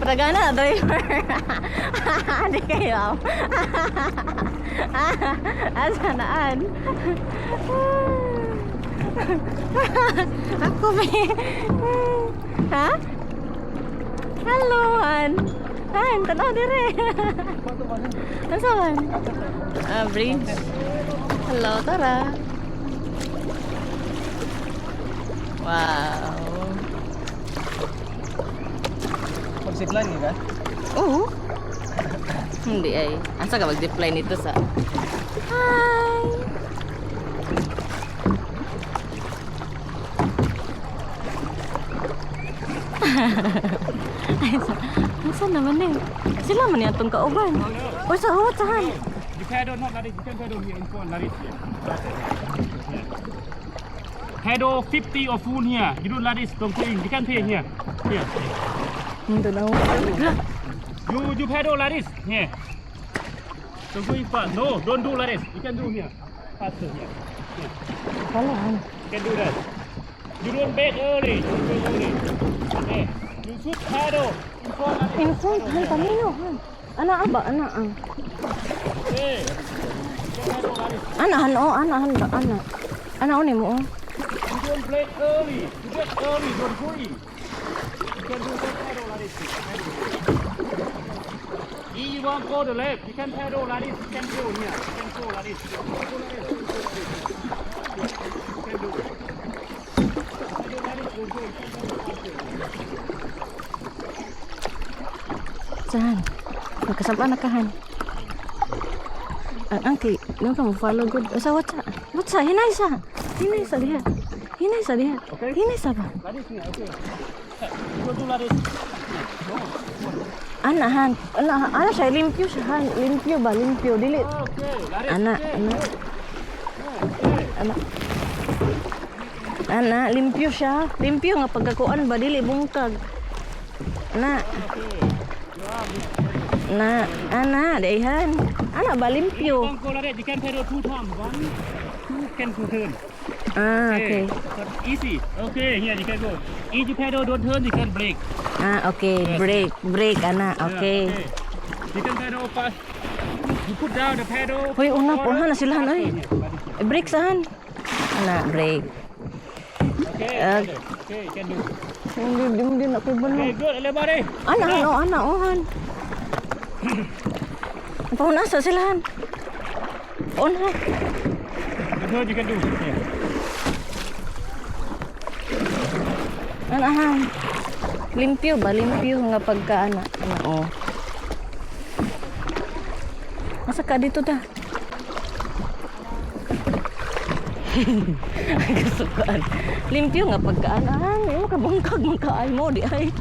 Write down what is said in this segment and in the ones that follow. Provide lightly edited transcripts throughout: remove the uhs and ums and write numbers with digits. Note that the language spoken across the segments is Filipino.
Tagana, driver. Di kayo. Asanaan. Ako may... Ha? Hello, Han. Han, tanaw dire. Ano saan? Bridge. Hello, tara. Wow. Mag-zipline ka? Oo. Hindi ay. Asa ka mag-zipline ito sa... Hi! Asa naman eh. Sila man yung itong kauban. O sa huwat sahan. You paddle not like this. You can paddle here in front like this. Paddle 50 or full here. You do like this. Don't play. You can play here. Here. Hindi na ako. You paddle like this. Here. Don't go in front. No, don't do like this. You can do here. Faster here. Here. Kalaan. You can do that. You don't bait early. You bait early. Okay. You should paddle in front like this. In front, Han, kanino, Han. Ana ba? Ana ang. Okay. You can paddle like this. Ana, Han, oh, ana, Han, ana. Ana, o mo, oh. You don't bait early. You bait early. Don't go in. You can do that paddle like this. If you want to go to the left, you can paddle like this. You can go here. You can go like this. You can go like this. You can do it. Paddle like this. Don't go. You can paddle like this. Saan? Magkasaba na ka, Han. Ang angki, yung ka mo follow good. Basta, what's sa? Hinay sa. Hinay sa diha. Hinay sa diha. Okay. Hinay sa ba? Like this here. Okay. You go do like this. Ana, Han. Ana siya, limpyo siya, Han. Limpyo ba? Limpyo. Dili. Okay. Like this. Ana, ana. Ana. Ana, limpyo siya. Limpyo nga pagkakuan ba? Dili bungkag. Ana. Na, ana, dayhan. Ana ba limpyo? Don't go like that. You can paddle 2 times. 1, 2 can 2 turn. Ah, okay. But easy. Okay. Here you can go. If you paddle, don't turn. You can brake. Ah, okay. Break, break, ana. Okay. Yeah, You can paddle fast. You put down the paddle. Hoy, una po, Han, na sila, Han, oy. Okay, here, like this here. Break saan? Ana, break. Okay. Uh, Okay. You can do. Hindi na ko ba Okay. Good. Everybody. Ana, Han, oh, ana, oh, Han. Paunasa sila, Han. On, Han. Good. You can do. Here. Ana, Han. Limpyo ba? Limpyo nga pagka, ana. Ana, oh. Asa ka dito da? Ay, kasukaan. Limpyo nga pagkaan. Ay, mo ka bungkag makaay mo di ay.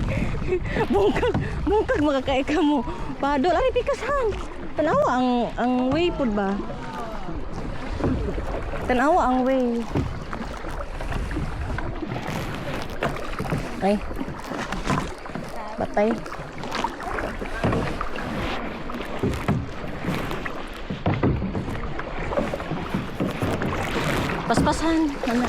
Bungkag makakaay ka mo. Padol ay pikasan. Tanawa ang way pud ba? Tanawa ang way. Ay. Batay. Paspasan. Ano?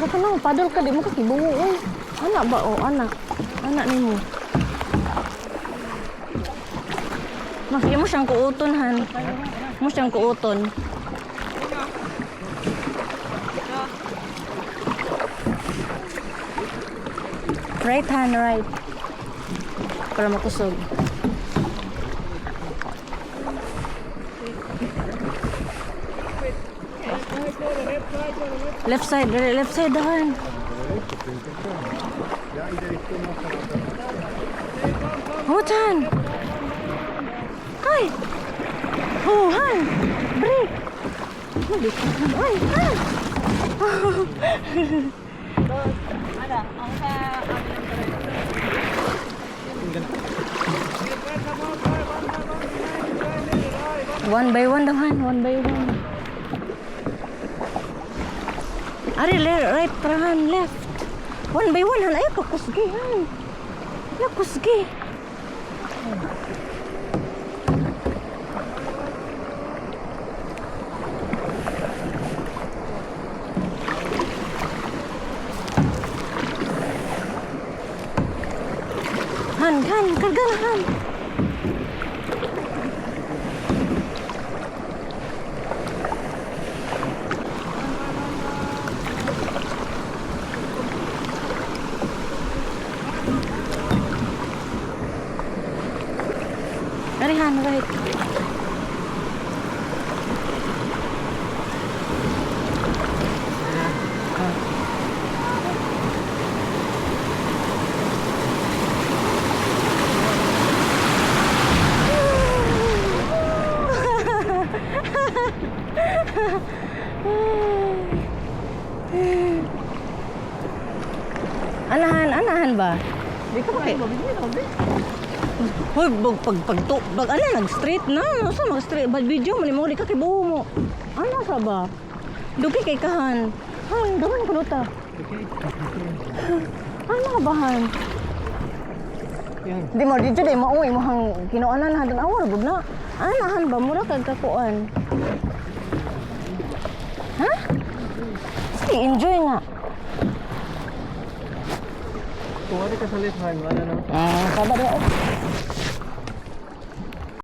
Baka na, padol ka, di mo kakibungo. Uy, anak ba? O, anak. Anak ni mo. Mas, mo siyang kuuton, Han. Mo siyang kuuton. Right hand, right. Para makusog. Left side dahan. Oh, Han. Ay. Oh, Han. Break. Ay, Han. Ada, ang sa One by one daw, Han. One by one. Ari, right, Han, left. One by one, Han. Ayaw, kakusgi, Han. Lakus gi. Han, karga na Han. Dari Han, right. Anahan ba? Di ka pa Hoy, pag ano, nag-straight na. Sa mag-straight, bad video mo, di ka kibuho mo. Ano sa ba? Dugi kay kahan. Han, daman ko luta. Ano ka ba, Han? Di mo, dito di mo, mo hang kinuanan na dan awar, bud na. Anahan ba, mura kag kakuan. Ha? Sige, enjoy nga. Kung ano ka sa lift, Han, ano no? Sabar ya.